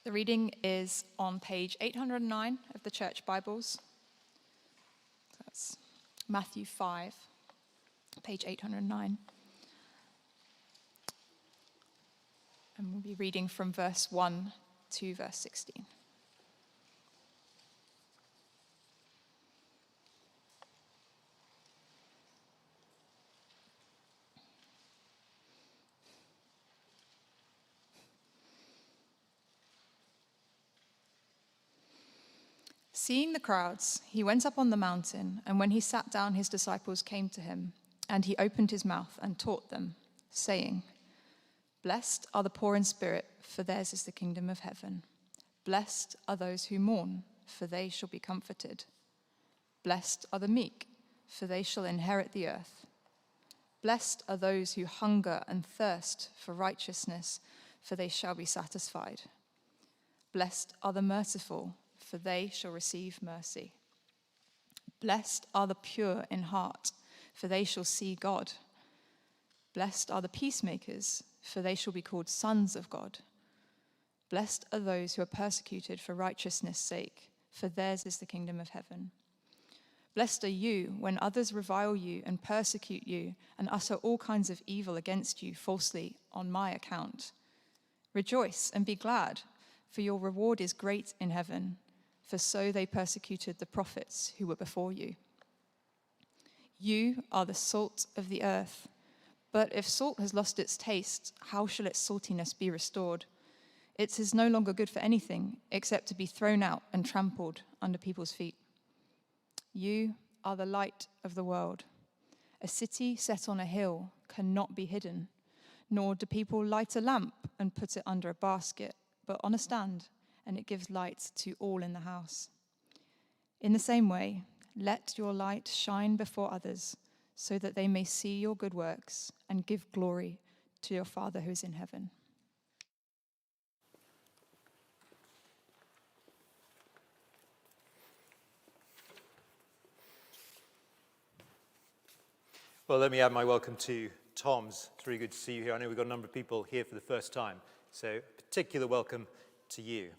The reading is on page 809 of the Church Bibles. That's Matthew 5, page 809. And we'll be reading from verse 1 to verse 16. Seeing the crowds, he went up on the mountain, and when he sat down, his disciples came to him, and he opened his mouth and taught them, saying, "Blessed are the poor in spirit, for theirs is the kingdom of heaven. Blessed are those who mourn, for they shall be comforted. Blessed are the meek, for they shall inherit the earth. Blessed are those who hunger and thirst for righteousness, for they shall be satisfied. Blessed are the merciful, for they shall receive mercy. Blessed are the pure in heart, for they shall see God. Blessed are the peacemakers, for they shall be called sons of God. Blessed are those who are persecuted for righteousness' sake, for theirs is the kingdom of heaven. Blessed are you when others revile you and persecute you and utter all kinds of evil against you falsely on my account. Rejoice and be glad, for your reward is great in heaven, for so they persecuted the prophets who were before you. You are the salt of the earth, but if salt has lost its taste, how shall its saltiness be restored? It is no longer good for anything except to be thrown out and trampled under people's feet. You are the light of the world. A city set on a hill cannot be hidden, nor do people light a lamp and put it under a basket, but on a stand, and it gives light to all in the house. In the same way, let your light shine before others, so that they may see your good works and give glory to your Father who is in heaven." Well, let me add my welcome to Tom's. It's really good to see you here. I know we've got a number of people here for the first time, so particular welcome to you.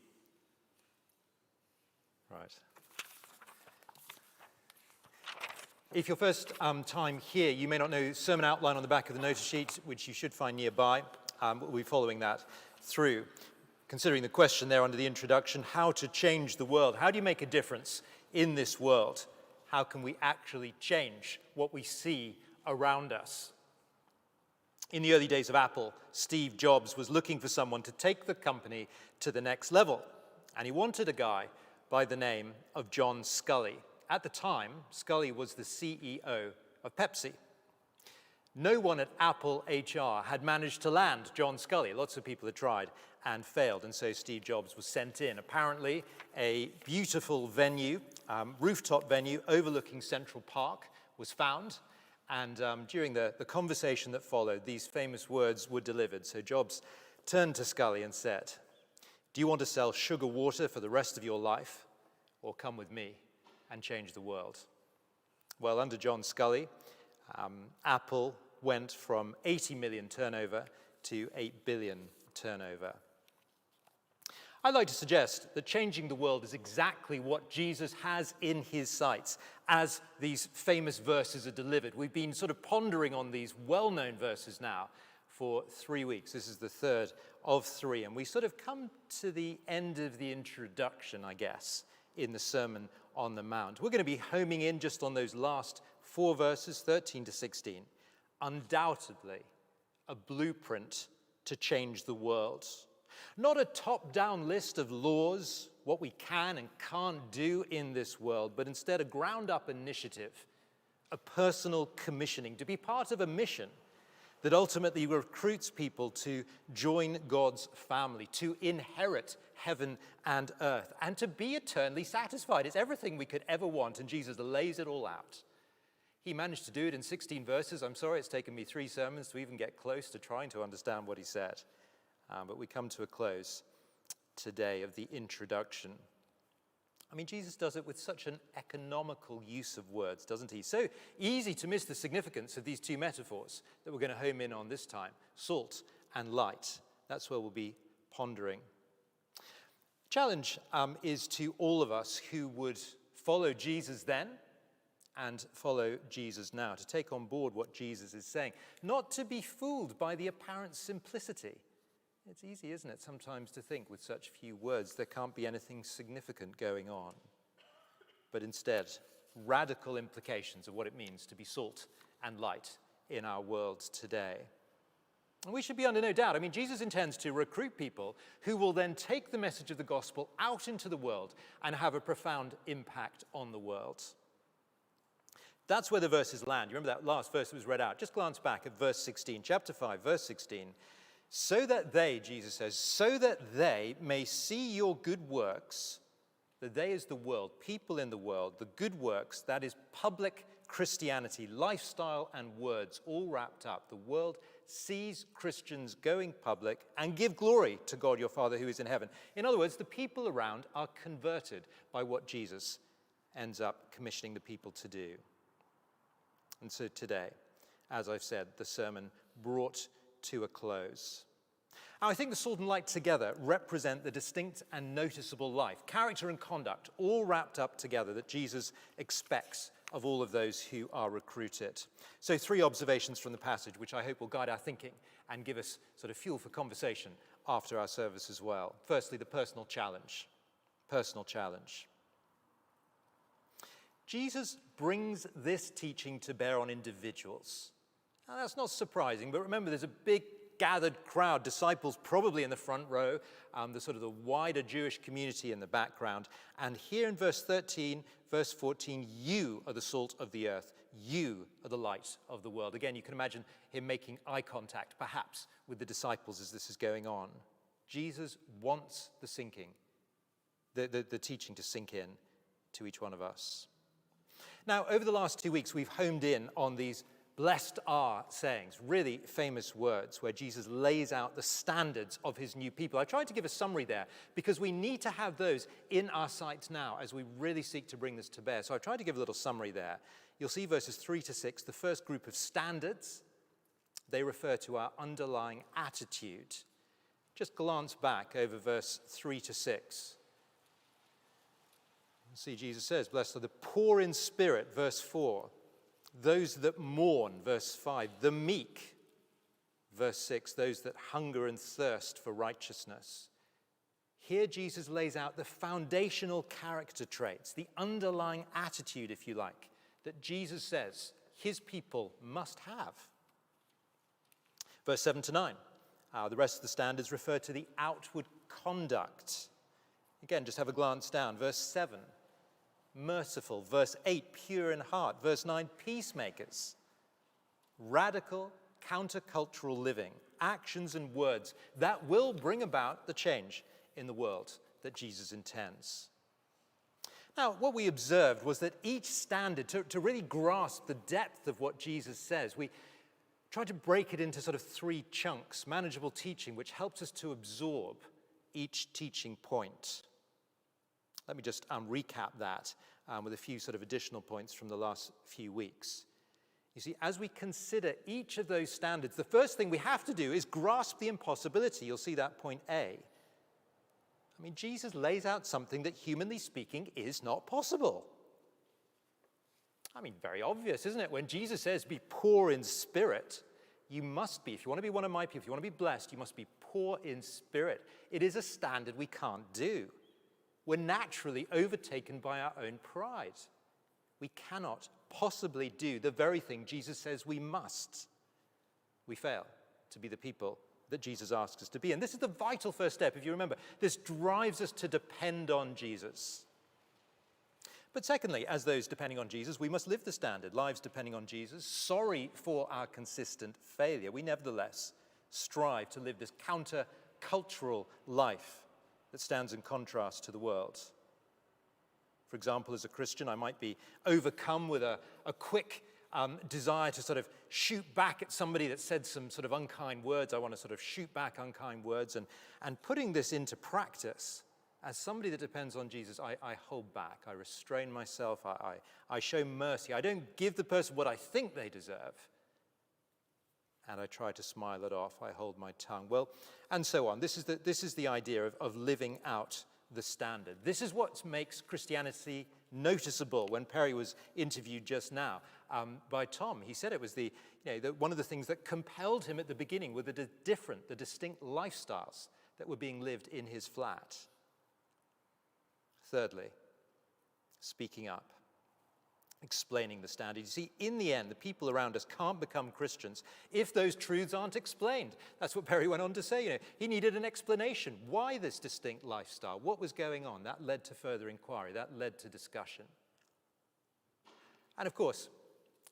Right. If your first time here, you may not know the sermon outline on the back of the notice sheet, which you should find nearby. We'll be following that through. Considering the question there under the introduction, how to change the world. How do you make a difference in this world? How can we actually change what we see around us? In the early days of Apple, Steve Jobs was looking for someone to take the company to the next level. And he wanted a guy by the name of John Sculley. At the time, Sculley was the CEO of Pepsi. No one at Apple HR had managed to land John Sculley. Lots of people had tried and failed, and so Steve Jobs was sent in. Apparently, a beautiful venue, rooftop venue overlooking Central Park was found, and during the conversation that followed, these famous words were delivered. So Jobs turned to Sculley and said, "Do you want to sell sugar water for the rest of your life, or come with me and change the world?" Well, under John Sculley, Apple went from 80 million turnover to 8 billion turnover. I'd like to suggest that changing the world is exactly what Jesus has in his sights as these famous verses are delivered. We've been sort of pondering on these well-known verses now for 3 weeks. This is the third of 3, and we sort of come to the end of the introduction, I guess, in the Sermon on the Mount. We're going to be homing in just on those last 4 verses, 13 to 16. Undoubtedly, a blueprint to change the world. Not a top-down list of laws, what we can and can't do in this world, but instead a ground-up initiative, a personal commissioning to be part of a mission that ultimately recruits people to join God's family, to inherit heaven and earth, and to be eternally satisfied. It's everything we could ever want, and Jesus lays it all out. He managed to do it in 16 verses. I'm sorry it's taken me 3 sermons to even get close to trying to understand what he said. But we come to a close today of the introduction. I mean, Jesus does it with such an economical use of words, doesn't he? So easy to miss the significance of these 2 metaphors that we're going to home in on this time, salt and light. That's where we'll be pondering. Challenge is to all of us who would follow Jesus then and follow Jesus now, to take on board what Jesus is saying, not to be fooled by the apparent simplicity. It's easy, isn't it, sometimes to think with such few words there can't be anything significant going on. But instead, radical implications of what it means to be salt and light in our world today. And we should be under no doubt. I mean, Jesus intends to recruit people who will then take the message of the gospel out into the world and have a profound impact on the world. That's where the verses land. You remember that last verse that was read out? Just glance back at verse 16, chapter 5, verse 16. So that they, Jesus says, so that they may see your good works, that they is the world, people in the world, the good works, that is public Christianity, lifestyle and words all wrapped up. The world sees Christians going public and give glory to God your Father who is in heaven. In other words, the people around are converted by what Jesus ends up commissioning the people to do. And so today, as I've said, the sermon brought to a close. Now, I think the salt and light together represent the distinct and noticeable life, character and conduct, all wrapped up together that Jesus expects of all of those who are recruited. So 3 observations from the passage, which I hope will guide our thinking and give us sort of fuel for conversation after our service as well. Firstly, the personal challenge. Personal challenge. Jesus brings this teaching to bear on individuals. Now, that's not surprising, but remember, there's a big gathered crowd, disciples probably in the front row, the sort of the wider Jewish community in the background. And here in verse 13, verse 14, you are the salt of the earth. You are the light of the world. Again, you can imagine him making eye contact, perhaps, with the disciples as this is going on. Jesus wants the teaching to sink in to each one of us. Now, over the last 2 weeks, we've homed in on these blessed are sayings, really famous words where Jesus lays out the standards of his new people. I tried to give a summary there because we need to have those in our sights now as we really seek to bring this to bear. So I tried to give a little summary there. You'll see verses 3 to 6, the first group of standards. They refer to our underlying attitude. Just glance back over verse 3 to 6. See, Jesus says, blessed are the poor in spirit, verse 4. Those that mourn, verse 5. The meek, verse 6. Those that hunger and thirst for righteousness. Here Jesus lays out the foundational character traits, the underlying attitude, if you like, that Jesus says his people must have. Verse 7 to 9. The rest of the standards refer to the outward conduct. Again, just have a glance down. Verse 7. Merciful. Verse 8, pure in heart. Verse 9, peacemakers. Radical, countercultural living, actions and words that will bring about the change in the world that Jesus intends. Now, what we observed was that each standard, to really grasp the depth of what Jesus says, we tried to break it into sort of 3 chunks, manageable teaching, which helps us to absorb each teaching point. Let me just recap that with a few sort of additional points from the last few weeks. You see, as we consider each of those standards, the first thing we have to do is grasp the impossibility. You'll see that point A. I mean, Jesus lays out something that, humanly speaking, is not possible. I mean, very obvious, isn't it? When Jesus says, be poor in spirit, you must be, if you want to be one of my people, if you want to be blessed, you must be poor in spirit. It is a standard we can't do. We're naturally overtaken by our own pride. We cannot possibly do the very thing Jesus says we must. We fail to be the people that Jesus asks us to be. And this is the vital first step, if you remember. This drives us to depend on Jesus. But secondly, as those depending on Jesus, we must live the standard, lives depending on Jesus. Sorry for our consistent failure. We nevertheless strive to live this counter-cultural life that stands in contrast to the world. For example, as a Christian, I might be overcome with a quick desire to sort of shoot back at somebody that said some sort of unkind words. I want to sort of shoot back unkind words. And putting this into practice, as somebody that depends on Jesus, I hold back. I restrain myself. I show mercy. I don't give the person what I think they deserve. And I try to smile it off. I hold my tongue. Well, and so on. This is the idea of living out the standard. This is what makes Christianity noticeable. When Perry was interviewed just now by Tom, he said it was one of the things that compelled him at the beginning were the distinct lifestyles that were being lived in his flat. Thirdly, speaking up, explaining the standard. You see, in the end, the people around us can't become Christians if those truths aren't explained. That's what Perry went on to say. He needed an explanation. Why this distinct lifestyle? What was going on? That led to further inquiry. That led to discussion. And of course,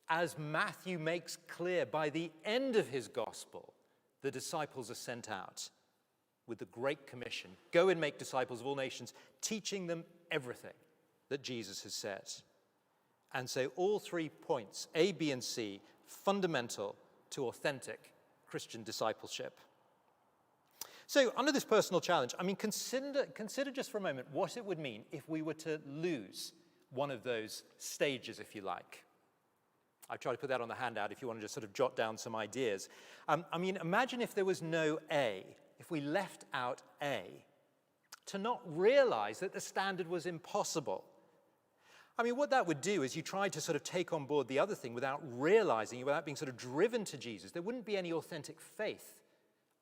as Matthew makes clear, by the end of his gospel, the disciples are sent out with the Great Commission. Go and make disciples of all nations, teaching them everything that Jesus has said. And so all 3 points, A, B, and C, fundamental to authentic Christian discipleship. So under this personal challenge, consider just for a moment what it would mean if we were to lose one of those stages, if you like. I've tried to put that on the handout if you want to just sort of jot down some ideas. Imagine if there was no A, if we left out A, to not realize that the standard was impossible. What that would do is you tried to sort of take on board the other thing without realizing, without being sort of driven to Jesus. There wouldn't be any authentic faith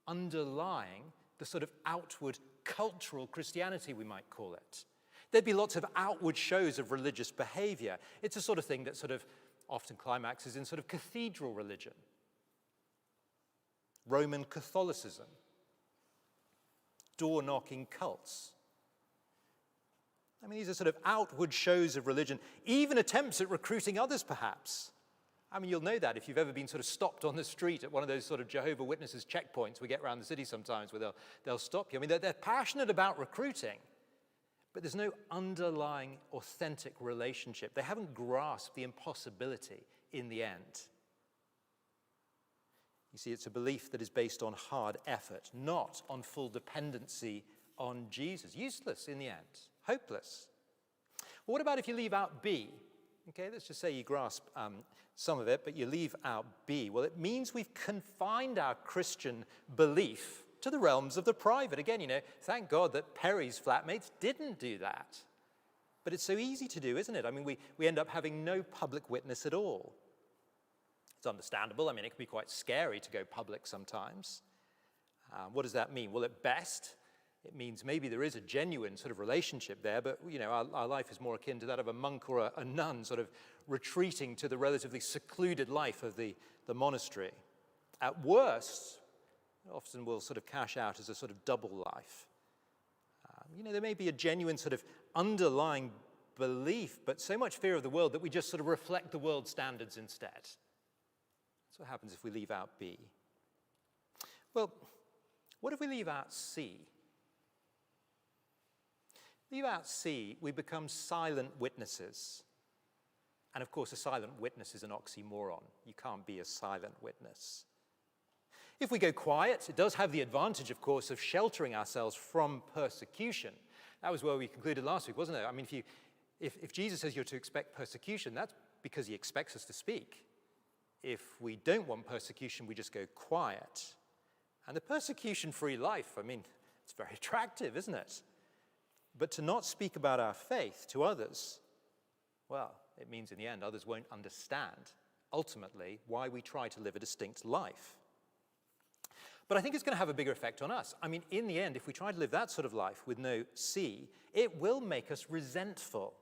underlying the sort of outward cultural Christianity, we might call it. There'd be lots of outward shows of religious behavior. It's a sort of thing that sort of often climaxes in sort of cathedral religion, Roman Catholicism, door-knocking cults. These are sort of outward shows of religion, even attempts at recruiting others, perhaps. You'll know that if you've ever been sort of stopped on the street at one of those sort of Jehovah's Witnesses checkpoints we get around the city sometimes where they'll stop you. They're passionate about recruiting, but there's no underlying authentic relationship. They haven't grasped the impossibility in the end. You see, it's a belief that is based on hard effort, not on full dependency on Jesus. Useless in the end. Hopeless. Well, what about if you leave out B? Okay, let's just say you grasp some of it, but you leave out B. Well, it means we've confined our Christian belief to the realms of the private. Again, thank God that Perry's flatmates didn't do that. But it's so easy to do, isn't it? We end up having no public witness at all. It's understandable. It can be quite scary to go public sometimes. What does that mean? Well, at best, it means maybe there is a genuine sort of relationship there, but our life is more akin to that of a monk or a nun sort of retreating to the relatively secluded life of the monastery. At worst, often we'll sort of cash out as a sort of double life. There may be a genuine sort of underlying belief, but so much fear of the world that we just sort of reflect the world's standards instead. That's what happens if we leave out B. Well, what if we leave out C? Leave out C, we become silent witnesses. And of course, a silent witness is an oxymoron. You can't be a silent witness. If we go quiet, it does have the advantage, of course, of sheltering ourselves from persecution. That was where we concluded last week, wasn't it? If Jesus says you're to expect persecution, that's because he expects us to speak. If we don't want persecution, we just go quiet. And the persecution-free life, it's very attractive, isn't it? But to not speak about our faith to others, well, it means in the end others won't understand, ultimately, why we try to live a distinct life. But I think it's going to have a bigger effect on us. In the end, if we try to live that sort of life with no C, it will make us resentful.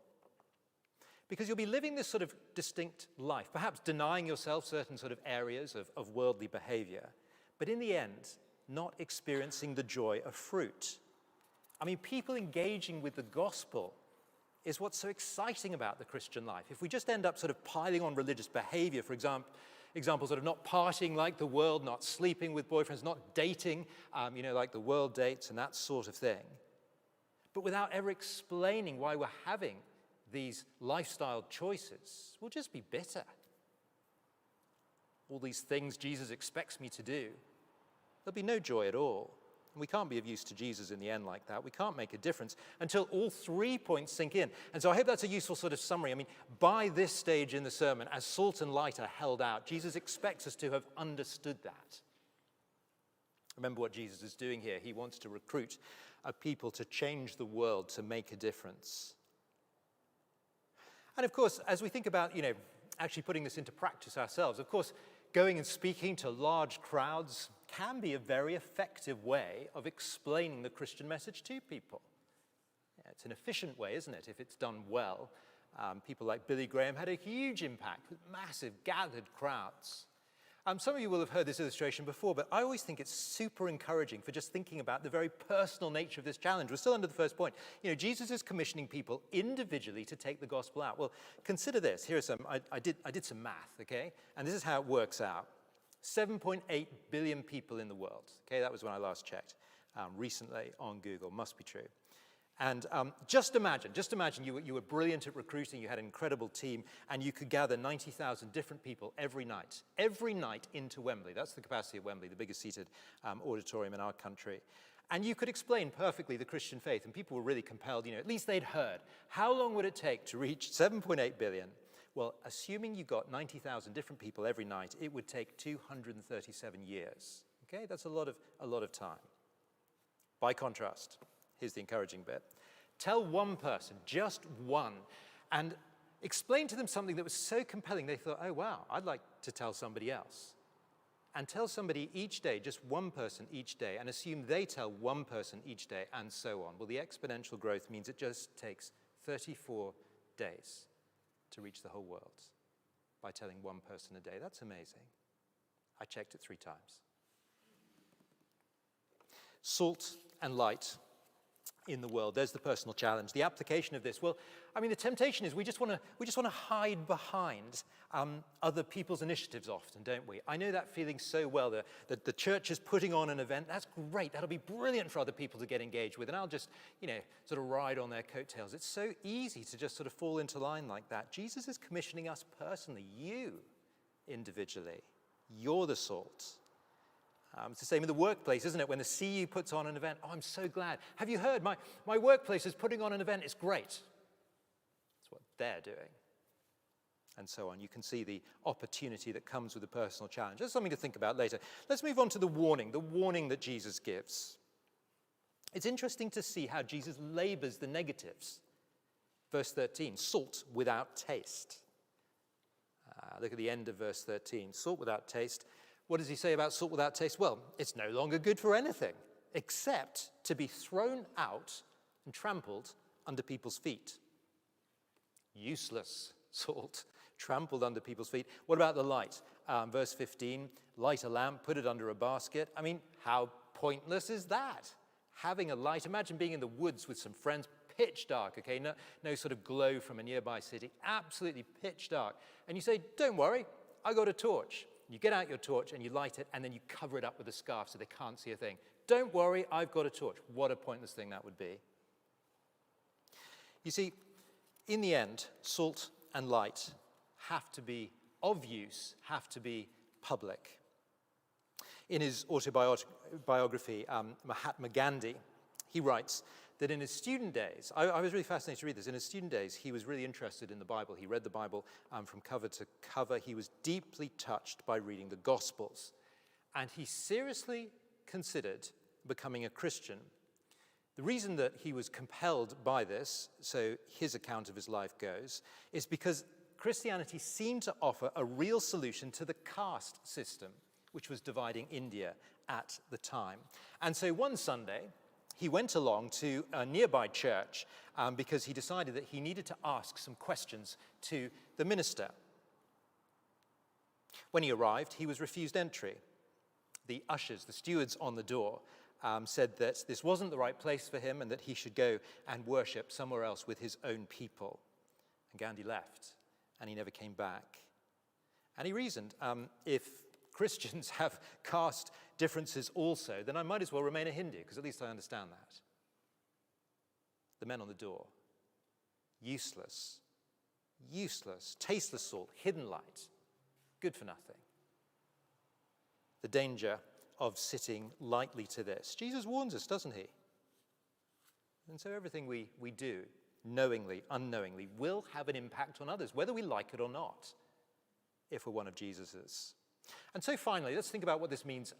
Because you'll be living this sort of distinct life, perhaps denying yourself certain sort of areas of worldly behavior, but in the end, not experiencing the joy of fruit. People engaging with the gospel is what's so exciting about the Christian life. If we just end up sort of piling on religious behavior, for example, sort of not partying like the world, not sleeping with boyfriends, not dating, like the world dates and that sort of thing, but without ever explaining why we're having these lifestyle choices, we'll just be bitter. All these things Jesus expects me to do, there'll be no joy at all. And we can't be of use to Jesus in the end like that. We can't make a difference until all 3 points sink in. And so I hope that's a useful sort of summary. By this stage in the sermon, as salt and light are held out, Jesus expects us to have understood that. Remember what Jesus is doing here. He wants to recruit a people to change the world, to make a difference. And of course, as we think about, actually putting this into practice ourselves, of course, going and speaking to large crowds can be a very effective way of explaining the Christian message to people. Yeah, it's an efficient way, isn't it, if it's done well. People like Billy Graham had a huge impact with massive gathered crowds. Some of you will have heard this illustration before, but I always think it's super encouraging for just thinking about the very personal nature of this challenge. We're still under the first point. Jesus is commissioning people individually to take the gospel out. Well, consider this. Here are some, I did some math, okay? And this is how it works out. 7.8 billion people in the world. Okay, that was when I last checked recently on Google. Must be true. And just imagine you were brilliant at recruiting, you had an incredible team, and you could gather 90,000 different people every night into Wembley. That's the capacity of Wembley, the biggest seated auditorium in our country. And you could explain perfectly the Christian faith, and people were really compelled, at least they'd heard. How long would it take to reach 7.8 billion? Well, assuming you got 90,000 different people every night, it would take 237 years. Okay, that's a lot of time. By contrast, here's the encouraging bit. Tell one person, just one, and explain to them something that was so compelling they thought, oh, wow, I'd like to tell somebody else. And tell somebody each day, just one person each day, and assume they tell one person each day, and so on. Well, the exponential growth means it just takes 34 days to reach the whole world by telling one person a day. That's amazing. I checked it 3 times. Salt and light in the world. There's the personal challenge. The application of this. Well, the temptation is we just want to hide behind other people's initiatives often, don't we? I know that feeling so well. That the church is putting on an event. That's great. That'll be brilliant for other people to get engaged with, and I'll just, sort of ride on their coattails. It's so easy to just sort of fall into line like that. Jesus is commissioning us personally, you individually. You're the salt. It's the same in the workplace, isn't it? When the CU puts on an event, oh, I'm so glad. Have you heard? My workplace is putting on an event. It's great. That's what they're doing. And so on. You can see the opportunity that comes with the personal challenge. That's something to think about later. Let's move on to the warning that Jesus gives. It's interesting to see how Jesus labors the negatives. Verse 13, salt without taste. Look at the end of verse 13. Salt without taste. What does he say about salt without taste? Well, it's no longer good for anything except to be thrown out and trampled under people's feet. Useless salt, trampled under people's feet. What about the light? Verse 15, light a lamp, put it under a basket. How pointless is that? Having a light, imagine being in the woods with some friends, pitch dark, okay? No sort of glow from a nearby city, absolutely pitch dark. And you say, don't worry, I got a torch. You get out your torch and you light it, and then you cover it up with a scarf so they can't see a thing. Don't worry, I've got a torch. What a pointless thing that would be. You see, in the end, salt and light have to be of use, have to be public. In his autobiography, Mahatma Gandhi, he writes that in his student days, I was really fascinated to read this, in his student days, he was really interested in the Bible. He read the Bible from cover to cover. He was deeply touched by reading the Gospels. And he seriously considered becoming a Christian. The reason that he was compelled by this, so his account of his life goes, is because Christianity seemed to offer a real solution to the caste system, which was dividing India at the time. And so one Sunday, he went along to a nearby church because he decided that he needed to ask some questions to the minister. When he arrived, he was refused entry. The ushers, the stewards on the door, said that this wasn't the right place for him and that he should go and worship somewhere else with his own people. And Gandhi left, and he never came back. And he reasoned, if Christians have caste differences also, then I might as well remain a Hindu, because at least I understand that. The men on the door. Useless. Tasteless salt, hidden light. Good for nothing. The danger of sitting lightly to this. Jesus warns us, doesn't he? And so everything we do, knowingly, unknowingly, will have an impact on others, whether we like it or not, if we're one of Jesus's. And so finally, let's think about what this means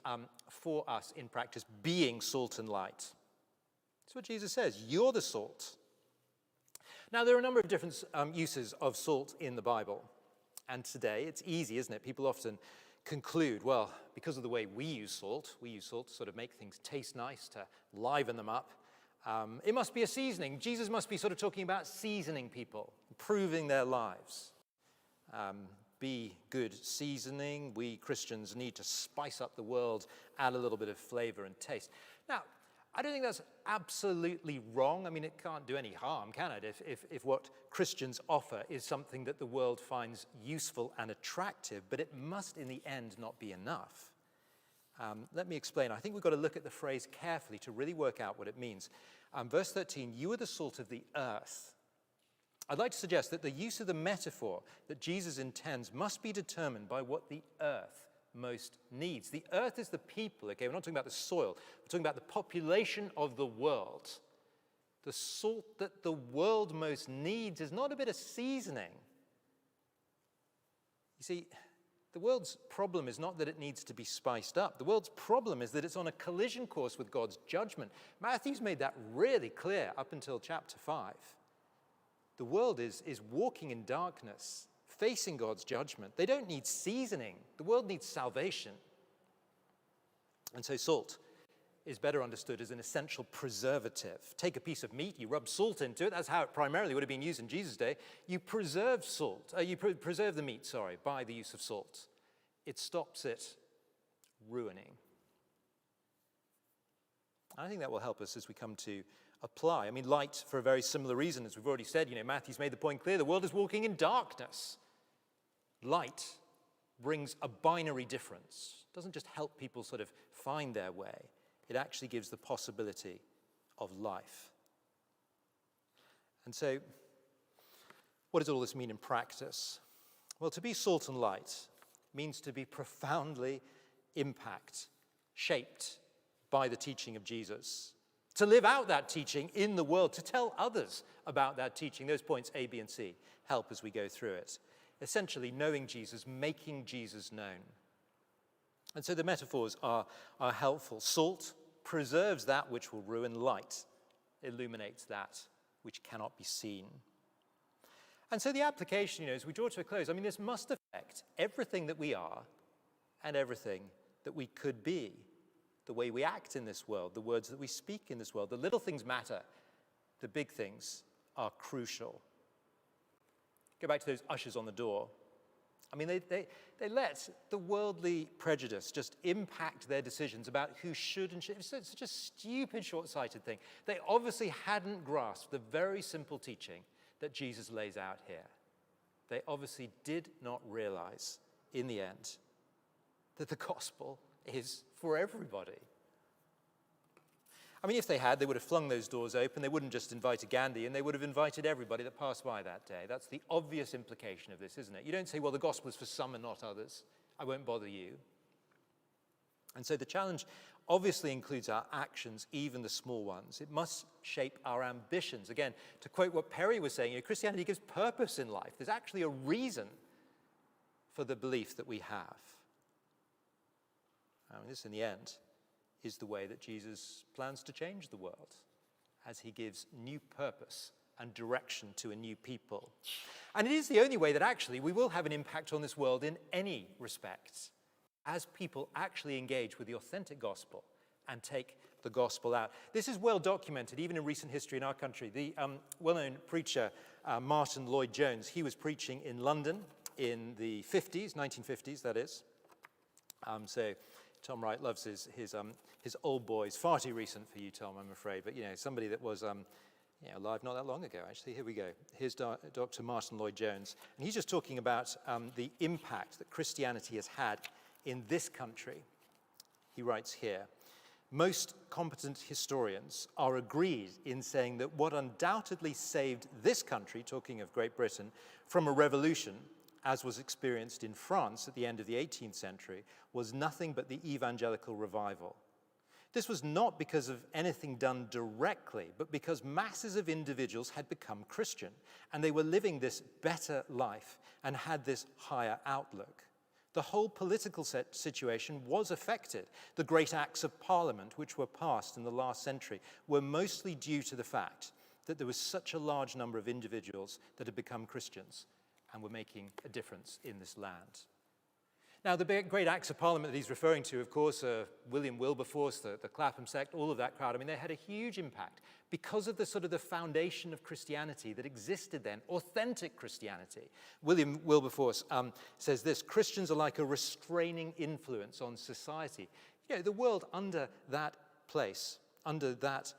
for us in practice, being salt and light. That's what Jesus says. You're the salt. Now, there are a number of different uses of salt in the Bible. And today, it's easy, isn't it? People often conclude, well, because of the way we use salt to sort of make things taste nice, to liven them up. It must be a seasoning. Jesus must be sort of talking about seasoning people, improving their lives. Be good seasoning. We Christians need to spice up the world, add a little bit of flavor and taste. Now, I don't think that's absolutely wrong. I mean, it can't do any harm, can it, if what Christians offer is something that the world finds useful and attractive, but it must in the end not be enough. Let me explain. I think we've got to look at the phrase carefully to really work out what it means. Verse 13, you are the salt of the earth. I'd like to suggest that the use of the metaphor that Jesus intends must be determined by what the earth most needs. The earth is the people, okay? We're not talking about the soil. We're talking about the population of the world. The salt that the world most needs is not a bit of seasoning. You see, the world's problem is not that it needs to be spiced up. The world's problem is that it's on a collision course with God's judgment. Matthew's made that really clear up until chapter 5. The world is walking in darkness, facing God's judgment. They don't need seasoning. The world needs salvation. And so salt is better understood as an essential preservative. Take a piece of meat, you rub salt into it. That's how it primarily would have been used in Jesus' day. You preserve preserve the meat, by the use of salt. It stops it ruining. I think that will help us as we come to apply. I mean, light for a very similar reason, as we've already said. Matthew's made the point clear. The world is walking in darkness. Light brings a binary difference. It doesn't just help people sort of find their way. It actually gives the possibility of life. And so, what does all this mean in practice? Well, to be salt and light means to be profoundly shaped by the teaching of Jesus. To live out that teaching in the world, to tell others about that teaching. Those points A, B, and C help as we go through it. Essentially, knowing Jesus, making Jesus known. And so the metaphors are helpful. Salt preserves that which will ruin. Light illuminates that which cannot be seen. And so the application, as we draw to a close, this must affect everything that we are and everything that we could be. The way we act in this world, the words that we speak in this world. The little things matter. The big things are crucial. Go back to those ushers on the door. They let the worldly prejudice just impact their decisions about who should and shouldn't. It's such a stupid, short-sighted thing. They obviously hadn't grasped the very simple teaching that Jesus lays out here. They obviously did not realize, in the end, that the gospel is for everybody. If they had, they would have flung those doors open. They wouldn't just invite a Gandhi, and they would have invited everybody that passed by that day. That's the obvious implication of this, isn't it? You don't say, well, the gospel is for some and not others. I won't bother you. And so the challenge obviously includes our actions, even the small ones. It must shape our ambitions. Again, to quote what Perry was saying, Christianity gives purpose in life. There's actually a reason for the belief that we have. This, in the end, is the way that Jesus plans to change the world as he gives new purpose and direction to a new people. And it is the only way that actually we will have an impact on this world in any respect, as people actually engage with the authentic gospel and take the gospel out. This is well documented, even in recent history in our country. The well-known preacher, Martin Lloyd-Jones, he was preaching in London in the 1950s, that is. So Tom Wright loves his old boys. Far too recent for you, Tom, I'm afraid. But, somebody that was alive not that long ago, actually. Here we go. Here's Dr. Martin Lloyd-Jones. And he's just talking about the impact that Christianity has had in this country. He writes here, most competent historians are agreed in saying that what undoubtedly saved this country, talking of Great Britain, from a revolution, as was experienced in France at the end of the 18th century, was nothing but the evangelical revival. This was not because of anything done directly, but because masses of individuals had become Christian, and they were living this better life and had this higher outlook. The whole political situation was affected. The great acts of Parliament, which were passed in the last century, were mostly due to the fact that there was such a large number of individuals that had become Christians and were making a difference in this land. Now, the great acts of Parliament that he's referring to, of course, are William Wilberforce, the Clapham sect, all of that crowd. I mean, they had a huge impact because of the sort of the foundation of Christianity that existed then, authentic Christianity. William Wilberforce says this: Christians are like a restraining influence on society. You know, the world under that place, under that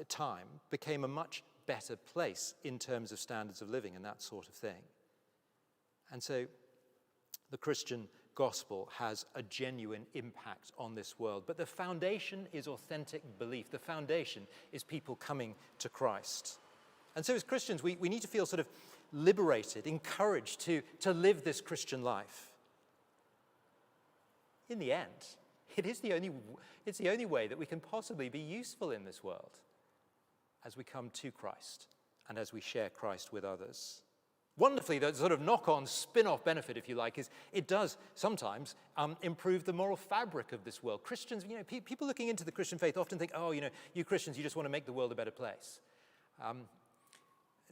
time, became a much better place in terms of standards of living and that sort of thing. And so the Christian gospel has a genuine impact on this world. But the foundation is authentic belief. The foundation is people coming to Christ. And so as Christians, we need to feel sort of liberated, encouraged to live this Christian life. In the end, it's the only way that we can possibly be useful in this world as we come to Christ and as we share Christ with others. Wonderfully, the sort of knock-on, spin-off benefit, if you like, is it does sometimes improve the moral fabric of this world. Christians, you know, people looking into the Christian faith often think, oh, you know, you Christians, you just want to make the world a better place.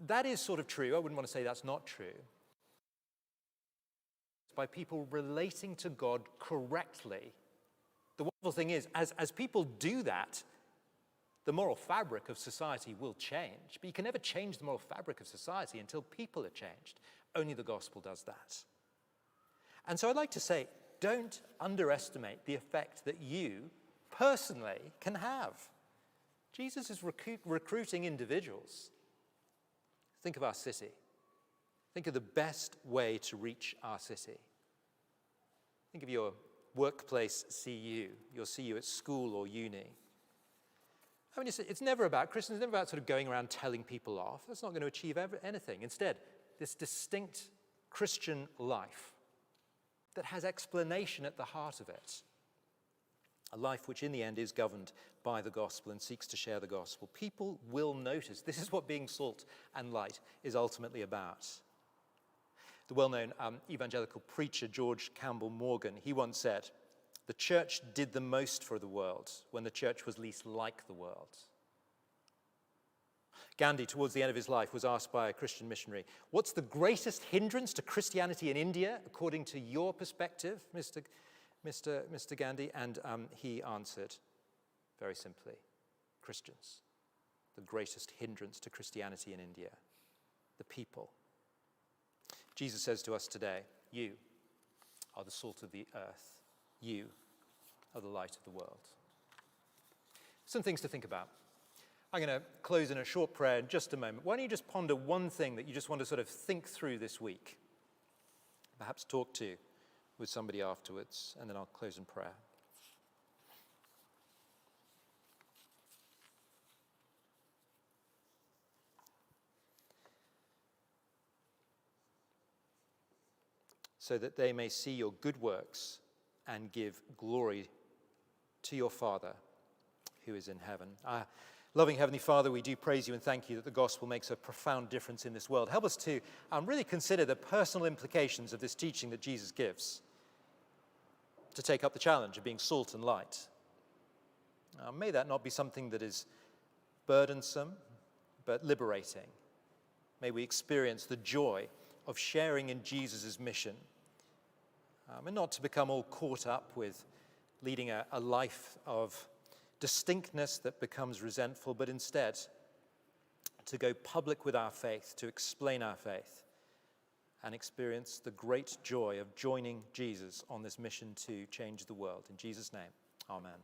That is sort of true. I wouldn't want to say that's not true. By people relating to God correctly. The wonderful thing is, as people do that, the moral fabric of society will change. But you can never change the moral fabric of society until people are changed. Only the gospel does that. And so I'd like to say, don't underestimate the effect that you personally can have. Jesus is recruiting individuals. Think of our city. Think of the best way to reach our city. Think of your workplace CU, your CU at school or uni. I mean, it's never about, Christians, never about sort of going around telling people off. That's not going to achieve anything. Instead, this distinct Christian life that has explanation at the heart of it. A life which in the end is governed by the gospel and seeks to share the gospel. People will notice. This is what being salt and light is ultimately about. The well-known evangelical preacher George Campbell Morgan, he once said, "The church did the most for the world when the church was least like the world." Gandhi, towards the end of his life, was asked by a Christian missionary, "What's the greatest hindrance to Christianity in India, according to your perspective, Mr. Gandhi?" And he answered, very simply, Christians. The greatest hindrance to Christianity in India, the people. Jesus says to us today, you are the salt of the earth. You are the light of the world. Some things to think about. I'm going to close in a short prayer in just a moment. Why don't you just ponder one thing that you just want to sort of think through this week? Perhaps talk to with somebody afterwards, and then I'll close in prayer. So that they may see your good works and give glory to your Father who is in heaven. Loving Heavenly Father, we do praise you and thank you that the gospel makes a profound difference in this world. Help us to really consider the personal implications of this teaching that Jesus gives, to take up the challenge of being salt and light. May that not be something that is burdensome, but liberating. May we experience the joy of sharing in Jesus' mission, and not to become all caught up with leading a life of distinctness that becomes resentful, but instead to go public with our faith, to explain our faith, and experience the great joy of joining Jesus on this mission to change the world. In Jesus' name, amen.